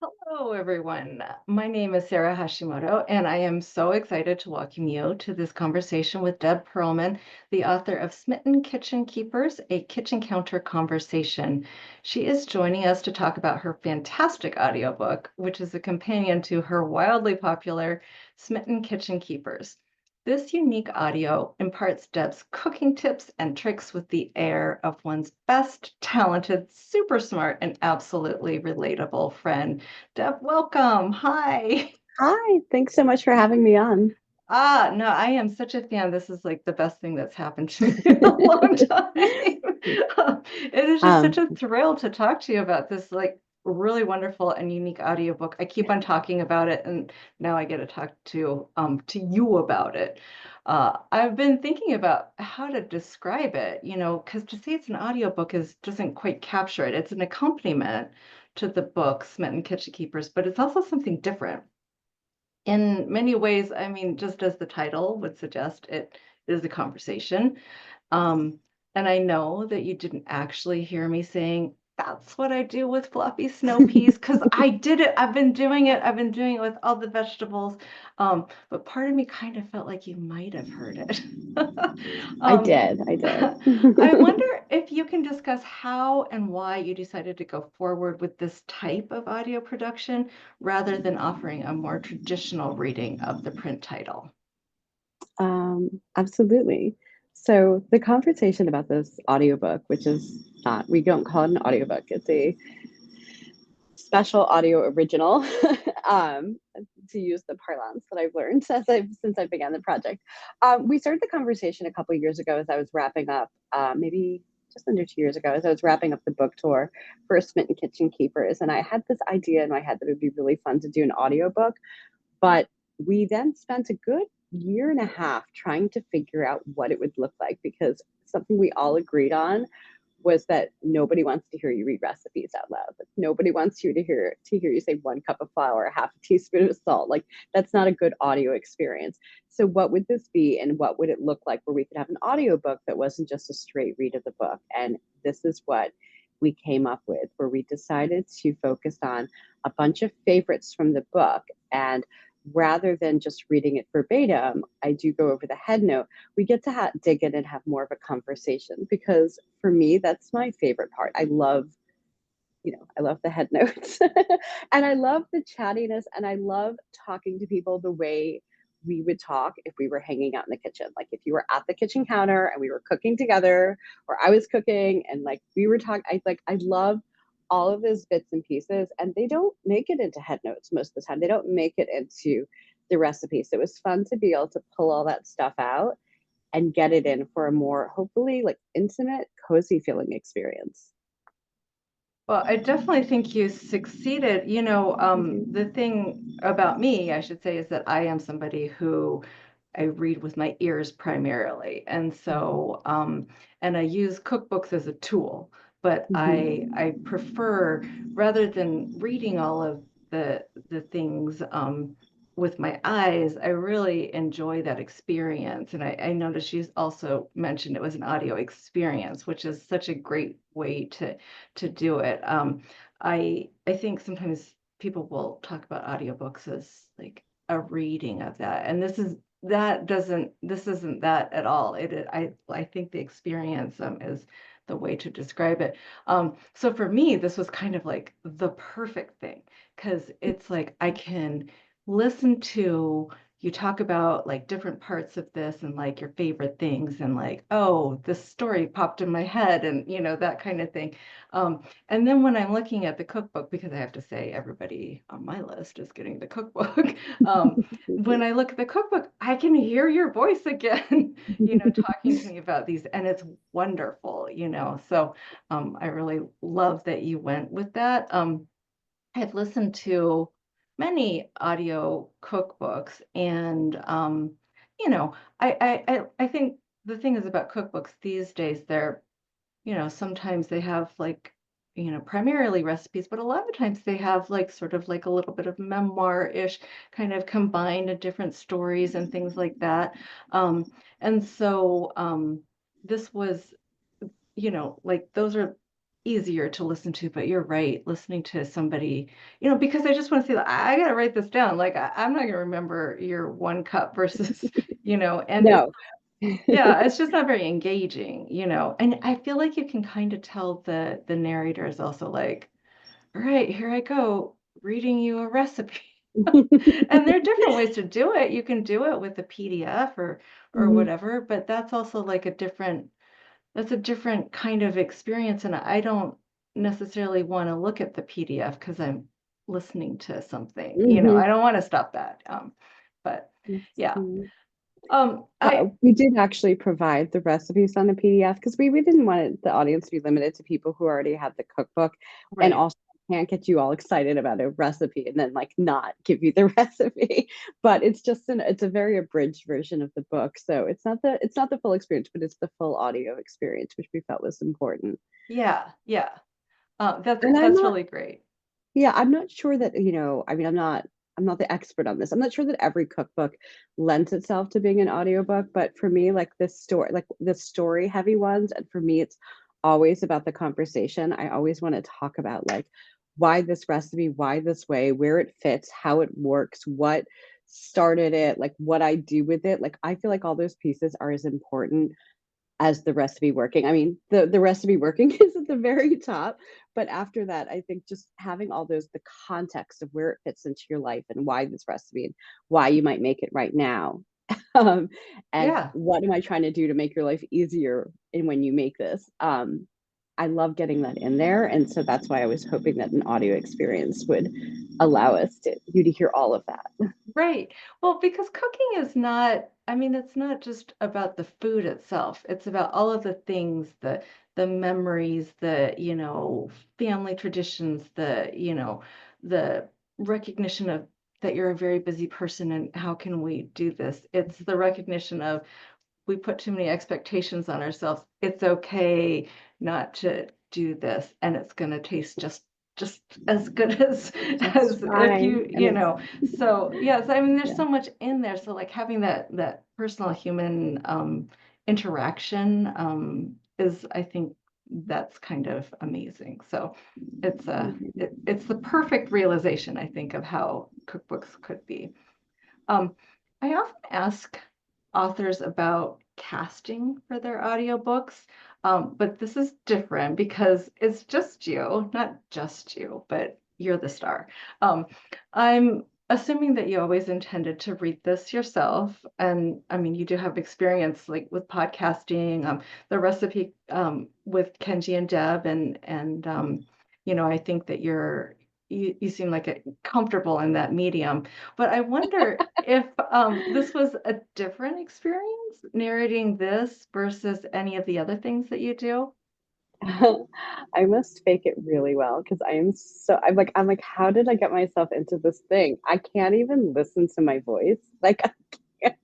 Hello, everyone. My name is Sarah Hashimoto, and I am so excited to welcome you to this conversation with Deb Perelman, the author of Smitten Kitchen Keepers, a kitchen counter conversation. She is joining us to talk about her fantastic audiobook, which is a companion to her wildly popular Smitten Kitchen Keepers. This unique audio imparts Deb's cooking tips and tricks with the air of one's best, talented, super smart, and absolutely relatable friend. Deb, welcome. Hi. Hi, thanks so much for having me on. No, I am such a fan. This is like the best thing that's happened to me in a long time. It is just such Um, a thrill to talk to you about this like really wonderful and unique audiobook. I keep on talking about it, and now I get to talk to you about it. I've been thinking about how to describe it, because to say it's an audiobook is doesn't quite capture it. It's an accompaniment to the book, Smitten Kitchen Keepers, but it's also something different. In many ways, I mean, just as the title would suggest, it is a conversation. Um, and I know that you didn't actually hear me saying, that's what I do with fluffy snow peas, because I did it. I've been doing it. I've been doing it with all the vegetables. But part of me kind of felt like you might have heard it. I um, did, I did. I wonder if you can discuss how and why you decided to go forward with this type of audio production rather than offering a more traditional reading of the print title. Absolutely. So the conversation about this audiobook, which is not, we don't call it an audiobook, it's a special audio original, um, to use the parlance that I've learned since I began the project. We started the conversation a couple of years ago as I was wrapping up, maybe just under 2 years ago, as I was wrapping up the book tour for Smitten Kitchen Keepers. And I had this idea in my head that it would be really fun to do an audiobook. But we then spent a good year and a half trying to figure out what it would look like because something we all agreed on was that nobody wants to hear you read recipes out loud. Like nobody wants you to hear you say 1 cup of flour, half a teaspoon of salt. Like that's not a good audio experience. So what would this be and what would it look like where we could have an audiobook that wasn't just a straight read of the book? And this is what we came up with, where we decided to focus on a bunch of favorites from the book. And rather than just reading it verbatim, I do go over the head note. We get to dig in and have more of a conversation because for me, that's my favorite part. I love the head notes and I love the chattiness and I love talking to people the way we would talk if we were hanging out in the kitchen. Like if you were at the kitchen counter and we were cooking together or I was cooking and like we were talking, I love all of those bits and pieces and they don't make it into head notes most of the time. They don't make it into the recipe. So it was fun to be able to pull all that stuff out and get it in for a more hopefully like intimate, cozy feeling experience. Well, I definitely think you succeeded. The thing about me, I should say, is that I am somebody who I read with my ears primarily. And so, and I use cookbooks as a tool, but I Mm-hmm. prefer rather than reading all of the things with my eyes, I really enjoy that experience. And I noticed you also mentioned it was an audio experience, which is such a great way to do it. I think sometimes people will talk about audiobooks as like a reading of that, and this isn't that at all. I think the experience is the way to describe it. So for me, this was kind of like the perfect thing because it's like I can listen to you talk about like different parts of this and like your favorite things and like, oh, this story popped in my head and that kind of thing. And then when I'm looking at the cookbook, because I have to say everybody on my list is getting the cookbook, when I look at the cookbook, I can hear your voice again, talking to me about these, and it's wonderful. So I really love that you went with that. I've listened to many audio cookbooks, and I think the thing is about cookbooks these days, they're sometimes they have like, primarily recipes, but a lot of times they have like sort of like a little bit of memoir-ish kind of combined different stories and things like that. And so this was, like those are easier to listen to, but you're right, listening to somebody, because I just want to say, like, I gotta write this down. Like, I'm not gonna remember your 1 cup versus, and it's No. yeah, it's just not very engaging, and I feel like you can kind of tell the narrator is also like, all right, here I go, reading you a recipe. And there are different ways to do it. You can do it with a PDF or Mhm, whatever, but that's also like that's a different kind of experience, and I don't necessarily want to look at the PDF because I'm listening to something. mhm. I don't want to stop that. But That's yeah. funny. I We did actually provide the recipes on a PDF because we didn't want the audience to be limited to people who already had the cookbook, and Right. also can't get you all excited about a recipe and then like not give you the recipe. But it's a very abridged version of the book, so it's not the full experience, but it's the full audio experience, which we felt was important. Yeah, yeah. That's And I'm that's not really great. Yeah, I'm not sure that, I mean, I'm not the expert on this. I'm not sure that every cookbook lends itself to being an audiobook, but for me, like the story heavy ones, and for me, it's always about the conversation. I always want to talk about like why this recipe, why this way, where it fits, how it works, what started it, like what I do with it. Like I feel like all those pieces are as important as the recipe working. I mean, the recipe working is at the very top, but after that, I think just having all the context of where it fits into your life and why this recipe and why you might make it right now. Um, and Yeah. what am I trying to do to make your life easier in when you make this? I love getting that in there, and so that's why I was hoping that an audio experience would allow you to hear all of that. Right. Well, because cooking is not, I mean, it's not just about the food itself. It's about all of the things, the memories, family traditions, the recognition of that you're a very busy person and how can we do this? It's the recognition of we put too many expectations on ourselves. It's okay not to do this, and it's going to taste just as good as Just as if fine, you and you it's know. So yes, I mean there's yeah. so much in there. So like having that personal human interaction is I think that's kind of amazing. So it's the perfect realization I think of how cookbooks could be. Um, I often ask authors about casting for their audiobooks, but this is different because it's just you, not just you, but you're the star. Um, I'm assuming that you always intended to read this yourself, and I mean, you do have experience like with podcasting, the recipe with Kenji and Deb, and I think that you seem like comfortable in that medium. But I wonder if this was a different experience narrating this versus any of the other things that you do. I must fake it really well because I'm like, how did I get myself into this thing? I can't even listen to my voice. Like I can't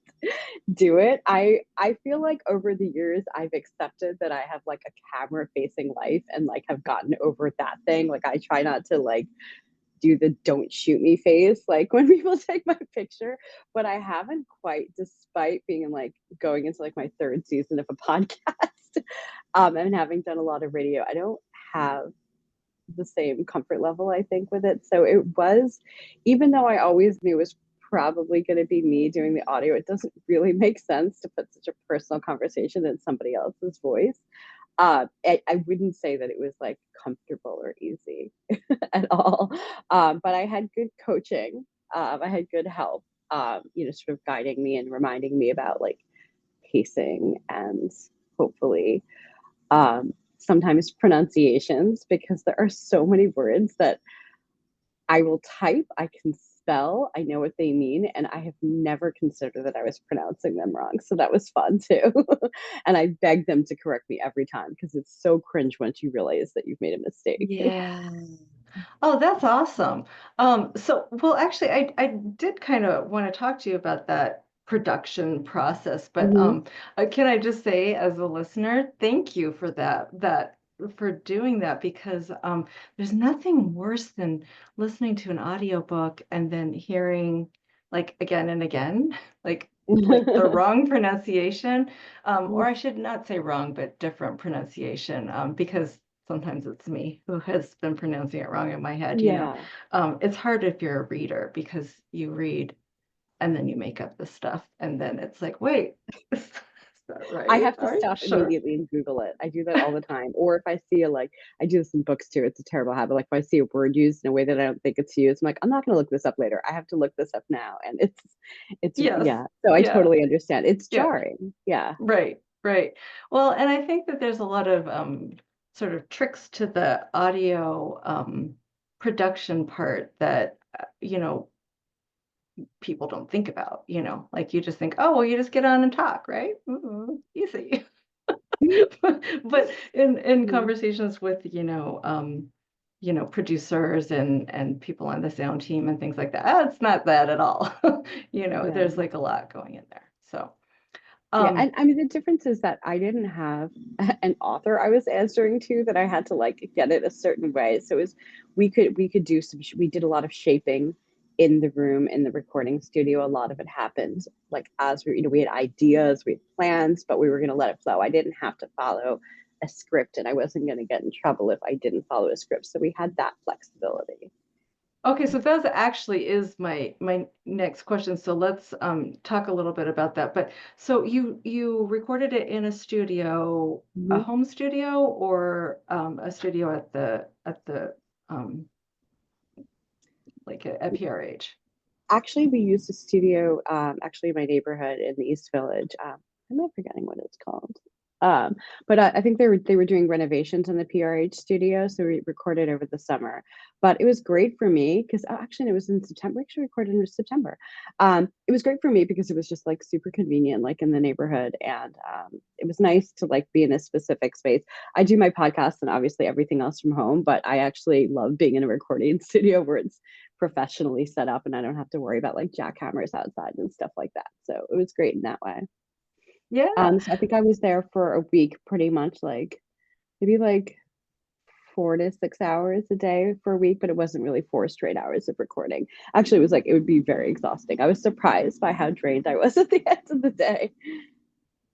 do it. I feel like over the years I've accepted that I have like a camera facing life and like have gotten over that thing. Like I try not to like do the don't shoot me face like when people take my picture, but I haven't quite, despite being in like going into like my third season of a podcast, and having done a lot of radio, I don't have the same comfort level, I think, with it. So it was, even though I always knew it was probably going to be me doing the audio, it doesn't really make sense to put such a personal conversation in somebody else's voice. I wouldn't say that it was like comfortable or easy at all. But I had good coaching. I had good help, sort of guiding me and reminding me about like pacing and hopefully sometimes pronunciations, because there are so many words that I will type, I can spell, I know what they mean, and I have never considered that I was pronouncing them wrong. So that was fun too. And I beg them to correct me every time because it's so cringe once you realize that you've made a mistake. Yeah. Oh, that's awesome. Well, actually, I did kind of want to talk to you about that production process, but Mhm. can I just say, as a listener, thank you for for doing that because there's nothing worse than listening to an audiobook and then hearing like again and again, like the wrong pronunciation, or I should not say wrong, but different pronunciation, because sometimes it's me who has been pronouncing it wrong in my head, Yeah. It's hard if you're a reader because you read and then you make up the stuff and then it's like, wait, is that I right? have to Are you stop sure? immediately and Google it. I do that all the time. Or if I see a like, I do this in books too. It's a terrible habit. Like if I see a word used in a way that I don't think it's used, I'm like, I'm not going to look this up later. I have to look this up now. And it's, Yes. yeah. So I Yeah. totally understand. It's Yeah. jarring. Yeah. Right. Right. Well, and I think that there's a lot of sort of tricks to the audio production part that people don't think about, like you just think, oh, well, you just get on and talk, right? Easy. But in Yeah. conversations with, producers and people on the sound team and things like that, it's not that at all. Yeah. There's like a lot going in there. So, Yeah, um, and I mean, the difference is that I didn't have an author I was answering to that I had to like get it a certain way. So it was we could do we did a lot of shaping in the room in the recording studio. A lot of it happened like as we had ideas, we had plans, but we were going to let it flow. I didn't have to follow a script, and I wasn't going to get in trouble if I didn't follow a script. So we had that flexibility. Okay, so that actually is my next question. So let's talk a little bit about that. But so you recorded it in a studio, a Mhm. home studio, or a studio at the um like at PRH? Actually, we used a studio, actually in my neighborhood in the East Village. I'm not forgetting what it's called. Um, but I think they were doing renovations in the PRH studio, so we recorded over the summer. But it was great for me because actually it was in September. We actually recorded in September. It was great for me because it was just like super convenient, like in the neighborhood, and it was nice to like be in a specific space. I do my podcast and obviously everything else from home, but I actually love being in a recording studio where it's professionally set up and I don't have to worry about like jackhammers outside and stuff like that. So it was great in that way. Yeah. So I think I was there for a week, pretty much like maybe like 4 to 6 hours a day for a week, but it wasn't really 4 straight hours of recording. Actually, it was like it would be very exhausting. I was surprised by how drained I was at the end of the day.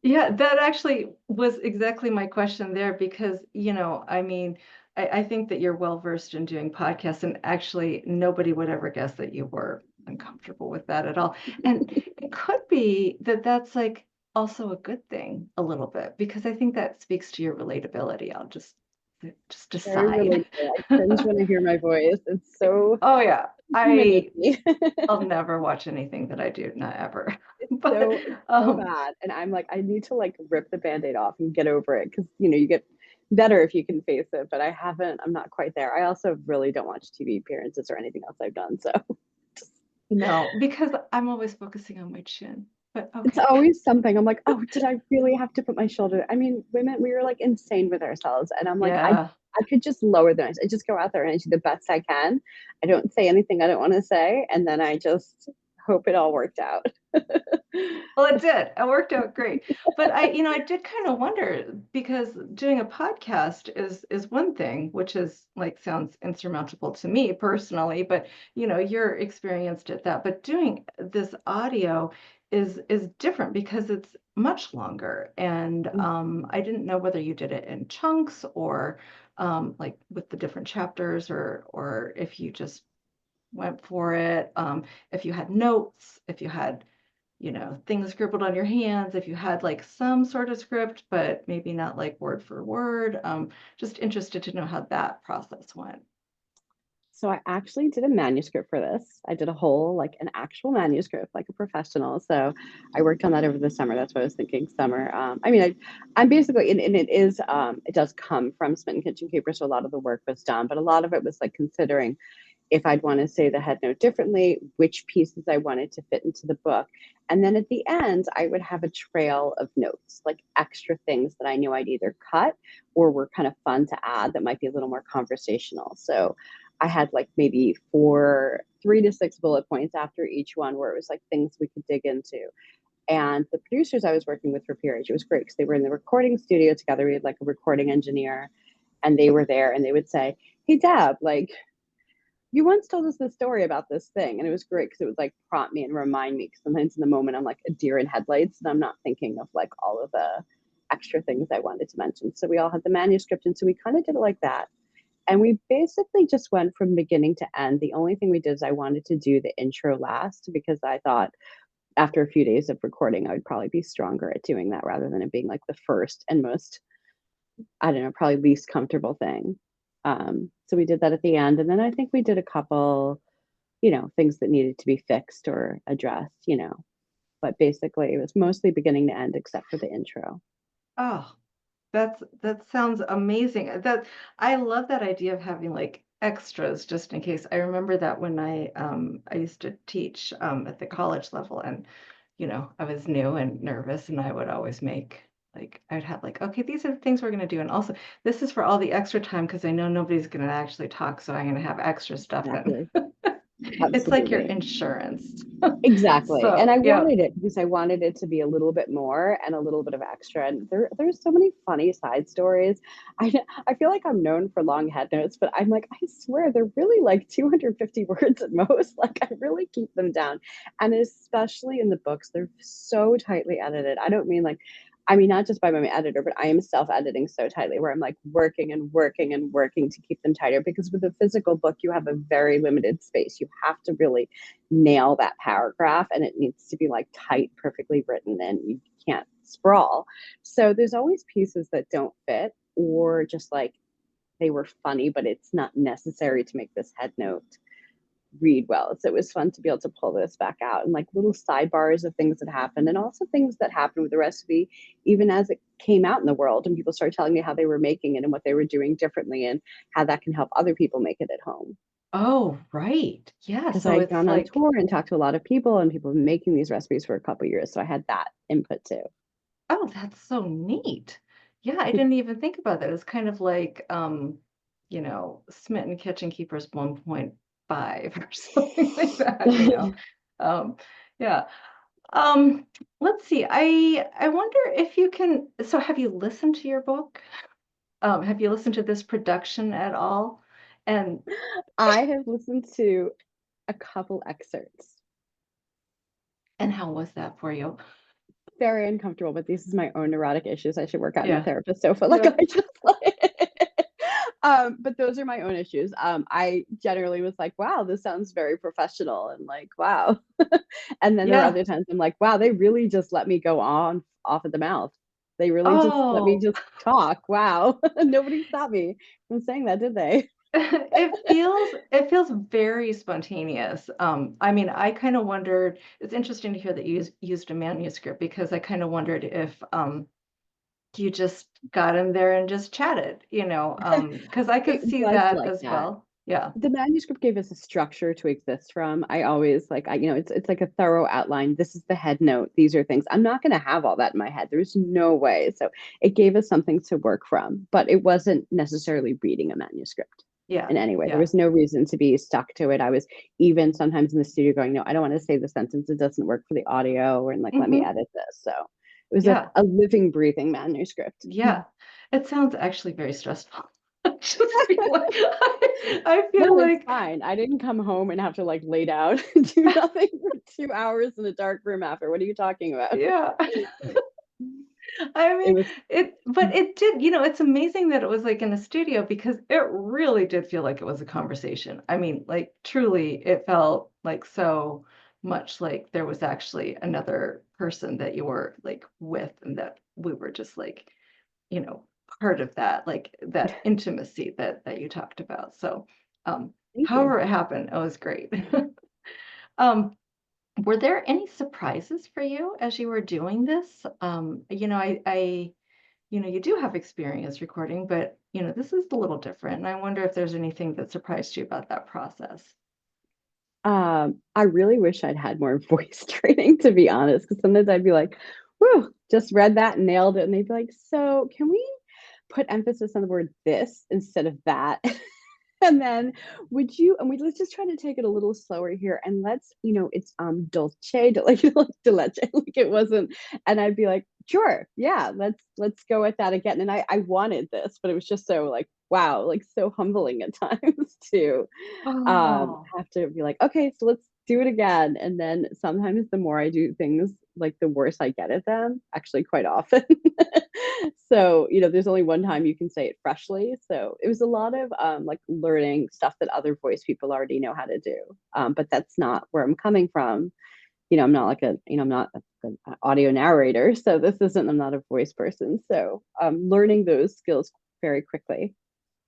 Yeah, that actually was exactly my question there because, I mean, I think that you're well versed in doing podcasts, and actually nobody would ever guess that you were uncomfortable with that at all. And it could be that that's like also a good thing a little bit because I think that speaks to your relatability. I'll just Very decide. relatable. I cringe when I hear my voice. It's so Oh yeah, manipulative. I'll never watch anything that I do, not ever. It's But so bad, and I'm like, I need to like rip the Band-Aid off and get over it because you get better if you can face it. But I haven't. I'm not quite there. I also really don't watch TV appearances or anything else I've done. So no, because I'm always focusing on my chin. But it's okay. always something. I'm like, oh, did I really have to put my shoulder? I mean, women, we were like insane with ourselves, and I'm like, Yeah. I could just lower the noise. I just go out there and I do the best I can. I don't say anything I don't want to say, and then I just hope it all worked out. Well, it did. It worked out great. But I did kind of wonder because doing a podcast is one thing, which is like sounds insurmountable to me personally, but you're experienced at that. But doing this audio is different because it's much longer. And I didn't know whether you did it in chunks or like with the different chapters or if you just went for it. If you had notes, if you had things scribbled on your hands, if you had like some sort of script, but maybe not like word for word. Just interested to know how that process went. So I actually did a manuscript for this. I did a whole, like an actual manuscript, like a professional. So I worked on that over the summer. That's what I was thinking, summer. I mean, I'm basically, and it is, it does come from Smitten Kitchen Keepers. So a lot of the work was done, but a lot of it was like considering if I'd want to say the head note differently, which pieces I wanted to fit into the book. And then at the end, I would have a trail of notes, like extra things that I knew I'd either cut or were kind of fun to add that might be a little more conversational. So I had like maybe 3 to 6 bullet points after each one where it was like things we could dig into. And the producers I was working with for PRH, it was great because they were in the recording studio together. We had like a recording engineer and they were there and they would say, hey, Deb, like, you once told us this story about this thing. And it was great because it would like prompt me and remind me. Because sometimes in the moment I'm like a deer in headlights and I'm not thinking of like all of the extra things I wanted to mention. So we all had the manuscript, and so we kind of did it like that. And we basically just went from beginning to end. The only thing we did is I wanted to do the intro last because I thought after a few days of recording, I would probably be stronger at doing that rather than it being like the first and most, I don't know, probably least comfortable thing. So we did that at the end. And then I think we did a couple, things that needed to be fixed or addressed. But basically, it was mostly beginning to end except for the intro. Oh, that sounds amazing. I love that idea of having like extras just in case. I remember that when I used to teach at the college level, and I was new and nervous, and I would always make like I'd have like, okay, these are the things we're gonna do, and also this is for all the extra time because I know nobody's gonna actually talk, so I'm gonna have extra stuff in. Exactly. It's like your Absolutely. insurance. Exactly. And So I yeah. wanted it because I wanted it to be a little bit more and a little bit of extra. And there's so many funny side stories. I feel like I'm known for long head notes, but I'm like, I swear they're really like 250 words at most. Like I really keep them down. And especially in the books, they're so tightly edited. I mean, not just by my editor, but I am self-editing so tightly where I'm like working and working and working to keep them tighter because with a physical book, you have a very limited space. You have to really nail that paragraph and it needs to be like tight, perfectly written, and you can't sprawl. So there's always pieces that don't fit or just like they were funny, but it's not necessary to make this head note read well. So it was fun to be able to pull this back out and like little sidebars of things that happened and also things that happened with the recipe, even as it came out in the world and people started telling me how they were making it and what they were doing differently and how that can help other people make it at home. Oh, right. Yeah. Because So I'd it's gone on like, tour and talked to a lot of people and people have been making these recipes for a couple of years. So I had that input too. oh, that's so neat. Yeah, I didn't even think about that. It's kind of like, Smitten Kitchen Keepers 1.5 or something like that. Um, yeah. Um, let's see. I wonder if you can, so have you listened to your book? Have you listened to this production at all? And I have listened to a couple excerpts. and how was that for you? Very uncomfortable, but this is my own neurotic issues. I should work out in a Yeah. therapist sofa. Like Yeah. I just like but those are my own issues. I generally was like, wow, this sounds very professional and like, wow. And then there were Yeah. other times I'm like, wow, they really just let me go on off at the mouth. They really just let me Oh. just talk. Wow. Nobody stopped me from saying that, did they? It feels very spontaneous. I mean, I kind of wondered, it's interesting to hear that you used a manuscript because I kind of wondered if you just got in there and just chatted, because I could It see was that like as that. well. Yeah. The manuscript gave us a structure to exist from. I always it's like a thorough outline. This is the head note. These are things. I'm not going to have all that in my head. There's no way. So it gave us something to work from, but it wasn't necessarily reading a manuscript Yeah. in any way. There Yeah. was no reason to be stuck to it. I was even sometimes in the studio going, no, I don't want to say the sentence. It doesn't work for the audio, and like, let me Hmm. edit this. So it was a, Yeah. a living, breathing manuscript. Yeah. It sounds actually very stressful. I just feel like I No, feel it's like fine. I didn't come home and have to like lay down and do nothing for 2 hours in a dark room after. What are you talking about? yeah. I It mean, was but it did, it's amazing that it was like in a studio because it really did feel like it was a conversation. I mean, like truly, it felt like so much like there was actually another person that you were like with and that we were just like, you know, part of that, like that intimacy that you talked about. So, thank you. however it happened, it was great. Um, were there any surprises for you as you were doing this? You do have experience recording, but this is a little different. And I wonder if there's anything that surprised you about that process. I really wish I'd had more voice training, to be honest, because sometimes I'd be like, whew, just read that and nailed it. And they'd be like, so can we put emphasis on the word this instead of that? And then let's just try to take it a little slower here and it's dolce, like dolce, like it wasn't. And I'd be like, sure, yeah, let's go with that again. And I wanted this, but it was just so like, wow, like so humbling at times to Oh, have to be like, okay, so let's do it again. And then sometimes the more I do things, like the worse I get at them, actually quite often. So, there's only one time you can say it freshly. So it was a lot of like learning stuff that other voice people already know how to do. But that's not where I'm coming from. I'm not like I'm not an audio narrator. So I'm not a voice person. So learning those skills very quickly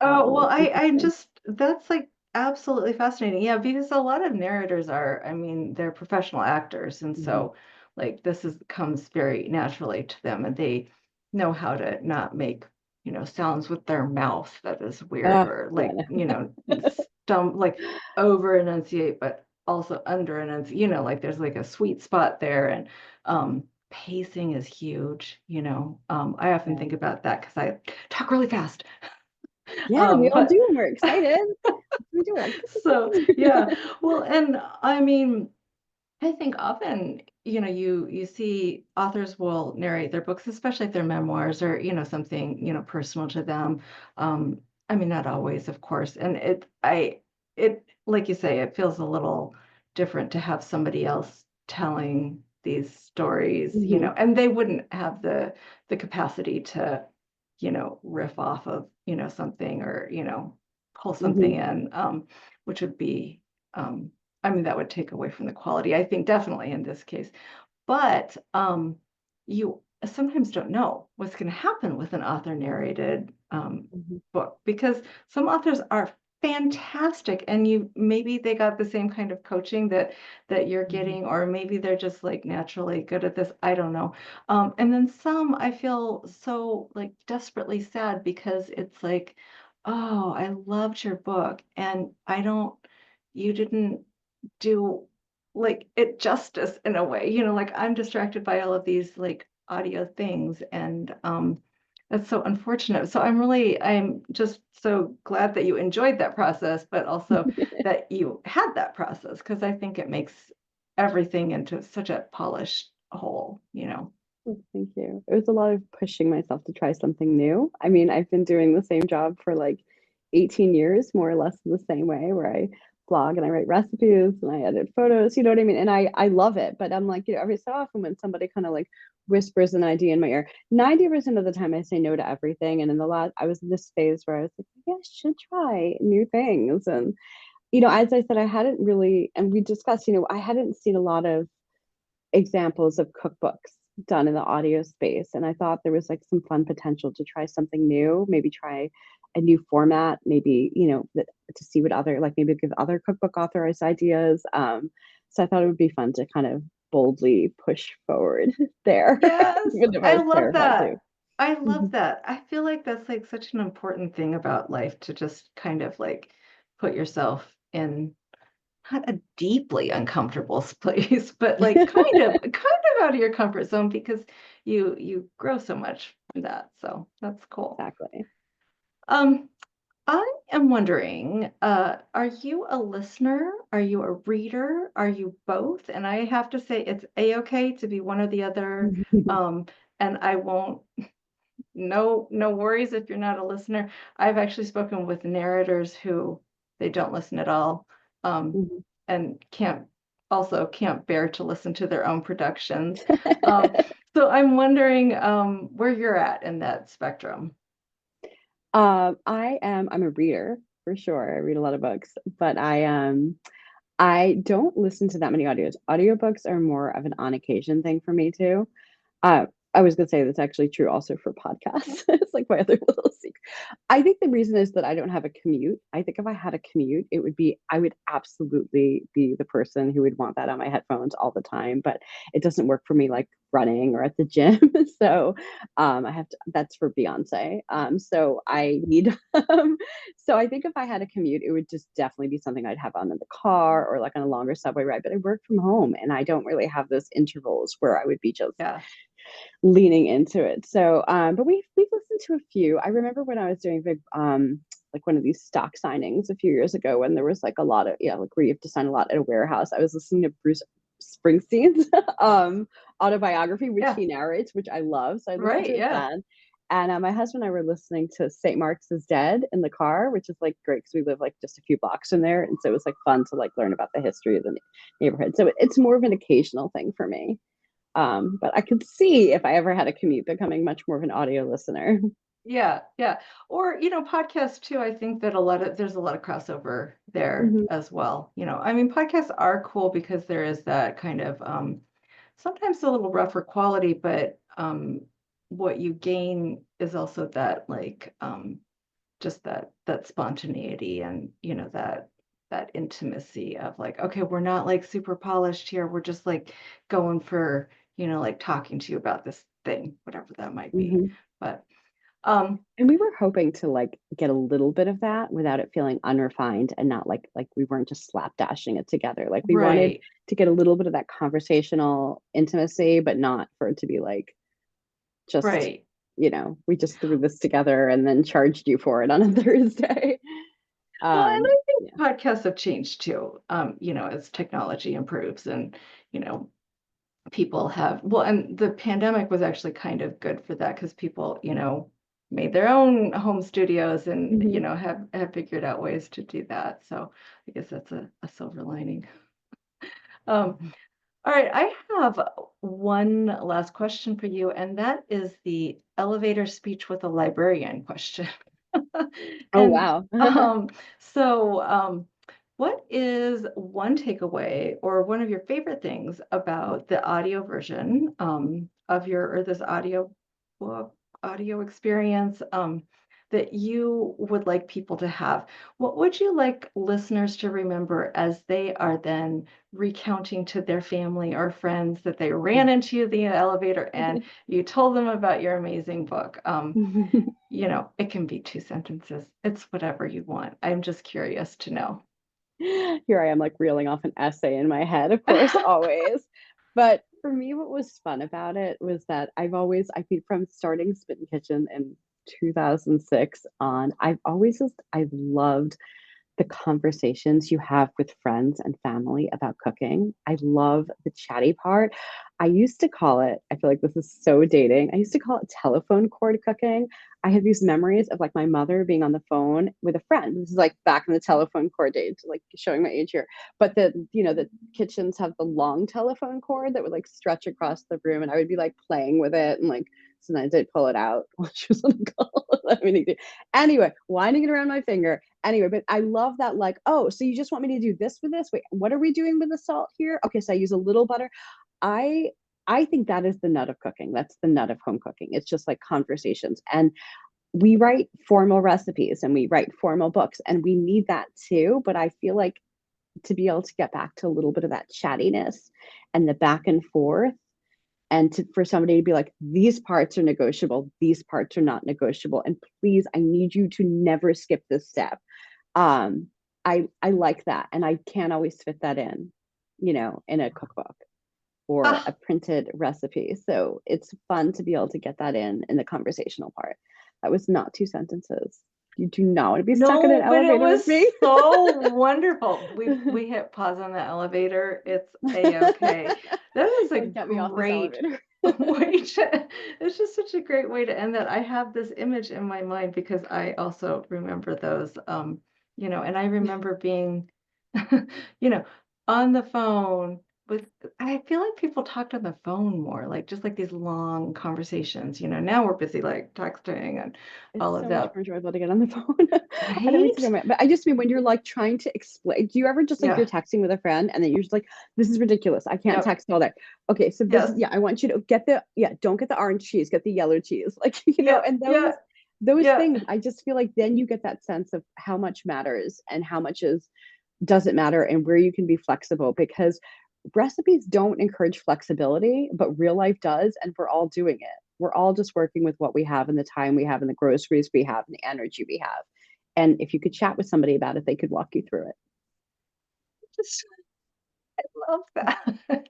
Oh, well, was interesting. that's like absolutely fascinating. Yeah, because a lot of narrators are, I mean, they're professional actors. And Mm-hmm. so like comes very naturally to them and they know how to not make, sounds with their mouth that is weird Oh, or yeah. like, like over enunciate, but also under enunciate, like there's like a sweet spot there. And pacing is huge, I often Yeah. think about that because I talk really fast. Yeah, we all But do. And we're excited. We do like. so yeah, well, and I mean, I think often, you see authors will narrate their books, especially if they're memoirs or, something, personal to them. Um, I mean, not always, of course. And like you say, it feels a little different to have somebody else telling these stories, Hmm. and they wouldn't have the capacity to, riff off of, something or, pull something Hmm. in, which would be, um, I mean, that would take away from the quality, I think, definitely in this case. But you sometimes don't know what's going to happen with an author narrated Hmm. book because some authors are fantastic and maybe they got the same kind of coaching that you're Hmm. getting, or maybe they're just like naturally good at this. I don't know. And then some I feel so like desperately sad because it's like, oh, I loved your book and you didn't do like it justice in a way, like I'm distracted by all of these like audio things and that's so unfortunate. So I'm just so glad that you enjoyed that process, but also that you had that process because I think it makes everything into such a polished whole. Thank you. It was a lot of pushing myself to try something new. I mean, I've been doing the same job for like 18 years, more or less in the same way, where I blog and I write recipes and I edit photos, you know what I mean? And I love it. But I'm like, every so often when somebody kind of like whispers an idea in my ear, 90% of the time I say no to everything. And in the last, I was in this phase where I was like, yeah, I should try new things. And, as I said, I hadn't really, and we discussed, I hadn't seen a lot of examples of cookbooks done in the audio space. And I thought there was like some fun potential to try something new, maybe try a new format, maybe, to see what other, like maybe give other cookbook authors ideas. So I thought it would be fun to kind of boldly push forward there, Yes, even if I I was love terrified that. too. I love Mhm. that. I feel like that's like such an important thing about life to just kind of like put yourself in not a deeply uncomfortable place, but like kind of out of your comfort zone because you grow so much from that. So that's cool. Exactly. Um, I am wondering, are you a listener? Are you a reader? Are you both? And I have to say it's a-okay to be one or the other. Um, and I won't, no worries if you're not a listener. I've actually spoken with narrators who they don't listen at all, Mhm. and can't bear to listen to their own productions. Um, so I'm wondering where you're at in that spectrum. I'm a reader for sure. I read a lot of books, but I don't listen to that many audios. Audiobooks are more of an on occasion thing for me too. Uh, I was gonna say that's actually true also for podcasts. It's like my other little secret. I think the reason is that I don't have a commute. I think if I had a commute, I would absolutely be the person who would want that on my headphones all the time. But it doesn't work for me like running or at the gym. So that's for Beyonce. So I need, so I think if I had a commute, it would just definitely be something I'd have on in the car or like on a longer subway ride. But I work from home and I don't really have those intervals where I would be just Yeah. leaning into it. So, but we've listened to a few. I remember when I was doing big, like one of these stock signings a few years ago when there was like a lot of, yeah, like where you have to sign a lot at a warehouse. I was listening to Bruce Springsteen's autobiography, which Yeah. he narrates, which I love. So I listened Right. to it Yeah. then. And my husband and I were listening to St. Mark's is Dead in the car, which is like great because we live like just a few blocks from there. And so it was like fun to like learn about the history of the neighborhood. So it's more of an occasional thing for me. But I could see if I ever had a commute becoming much more of an audio listener. Yeah, yeah. Or, podcasts too. I think that there's a lot of crossover there Mhm, as well. I mean, podcasts are cool because there is that kind of sometimes a little rougher quality, but what you gain is also that like just that spontaneity and that intimacy of like, okay, we're not like super polished here. We're just like going for, like talking to you about this thing, whatever that might be. mhm. But um And we were hoping to, like, get a little bit of that without it feeling unrefined and not like we weren't just slapdashing it together. Like, we wanted right, to get a little bit of that conversational intimacy, but not for it to be, like, just, right. we just threw this together and then charged you for it on a Thursday. Well, and I think Yeah. podcasts have changed too, as technology improves and, you know, people have, well, and the pandemic was actually kind of good for that because people, made their own home studios and, Mhm. have figured out ways to do that. So I guess that's a silver lining. Um, all right, I have one last question for you, and that is the elevator speech with a librarian question. Oh, And wow. um, what is one takeaway or one of your favorite things about the audio version of your or this book audio experience that you would like people to have? What would you like listeners to remember as they are then recounting to their family or friends that they ran into you in the elevator and you told them about your amazing book? It can be two sentences. It's whatever you want. I'm just curious to know. Here I am, like, reeling off an essay in my head, of course, always. But for me, what was fun about it was that I think from starting Smitten Kitchen in 2006 on, I've loved the conversations you have with friends and family about cooking. I love the chatty part. I used to call it, I feel like this is so dating. I used to call it telephone cord cooking. I have these memories of like my mother being on the phone with a friend. This is like back in the telephone cord days, like showing my age here. But the kitchens have the long telephone cord that would like stretch across the room, and I would be like playing with it and like sometimes I'd pull it out while she was on the call. Anyway, winding it around my finger. Anyway, but I love that, like, oh, so you just want me to do this with this? Wait, what are we doing with the salt here? Okay, so I use a little butter. I I think that is the nut of cooking. That's the nut of home cooking. It's just like conversations. And we write formal recipes and we write formal books and we need that too. But I feel like to be able to get back to a little bit of that chattiness and the back and forth and for somebody to be like, these parts are negotiable, these parts are not negotiable, and please, I need you to never skip this step. um I like that, and I can't always fit that in a cookbook or a Ah, printed recipe, so it's fun to be able to get that in the conversational part. That was not two sentences. You do not want to be stuck in an no, but it elevator with was me. so wonderful. We hit pause on the elevator. It's a-okay. That is a Don't get me off this great elevator. way to, it's just such a great way to end that. I have this image in my mind because I also remember those, and I remember being, you know, on the phone with, I feel like people talked on the phone more, like just like these long conversations. Now we're busy like texting and all It's of so much that, more enjoyable to get on the phone. I don't mean to right? go mad, but I just mean when you're like trying to explain. Do you ever just like Yeah. you're texting with a friend and then you're just like, this is ridiculous. I can't Yep. text all day. Okay, so this is, Yes. yeah, I want you to don't get the orange cheese, get the yellow cheese. Like, Yep. and those Yeah. those Yeah. things, I just feel like then you get that sense of how much matters and how much is doesn't matter and where you can be flexible because recipes don't encourage flexibility, but real life does. And we're all doing it. We're all just working with what we have and the time we have and the groceries we have and the energy we have. And if you could chat with somebody about it, they could walk you through Just love that.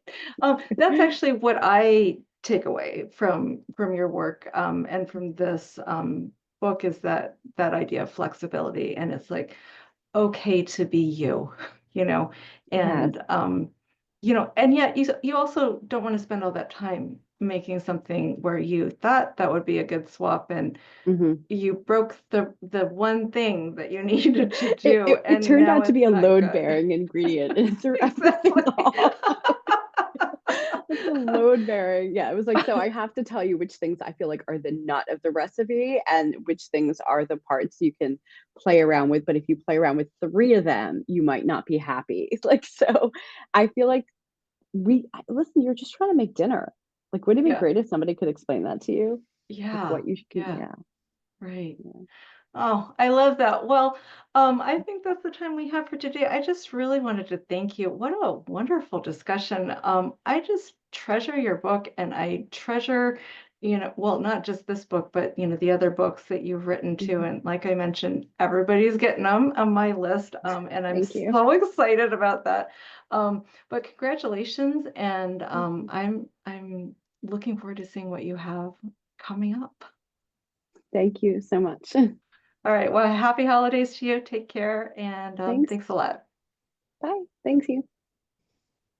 That's actually what I take away from your work and from this book is that idea of flexibility, and it's like okay to be you, you know, it. and and yet you also don't want to spend all that time making something where you thought that would be a good swap and Hmm. you broke the one thing that you needed to It, do, it, it and turned now out to be it's a not load good. bearing ingredient and it threw everything Exactly. off. load bearing. Yeah, it was like, so I have to tell you which things I feel like are the nut of the recipe and which things are the parts you can play around with. But if you play around with three of them, you might not be happy. Like, so I feel like listen, you're just trying to make dinner. Like, wouldn't it be Yeah. great if somebody could explain that to you? Like Yeah. what you can, Yeah. yeah. Right. Yeah. Oh, I love that. Well, I think that's the time we have for today. I just really wanted to thank you. What a wonderful discussion. I just treasure your book and I treasure, well, not just this book, but the other books that you've written too. Mhm. And like I mentioned, everybody's getting them on my list. And I'm Thank you. so excited about that. But congratulations. And Thank you. I'm looking forward to seeing what you have coming up. Thank you so much. All right. Well, happy holidays to you. Take care and Thanks. thanks a lot. Bye. Thanks you.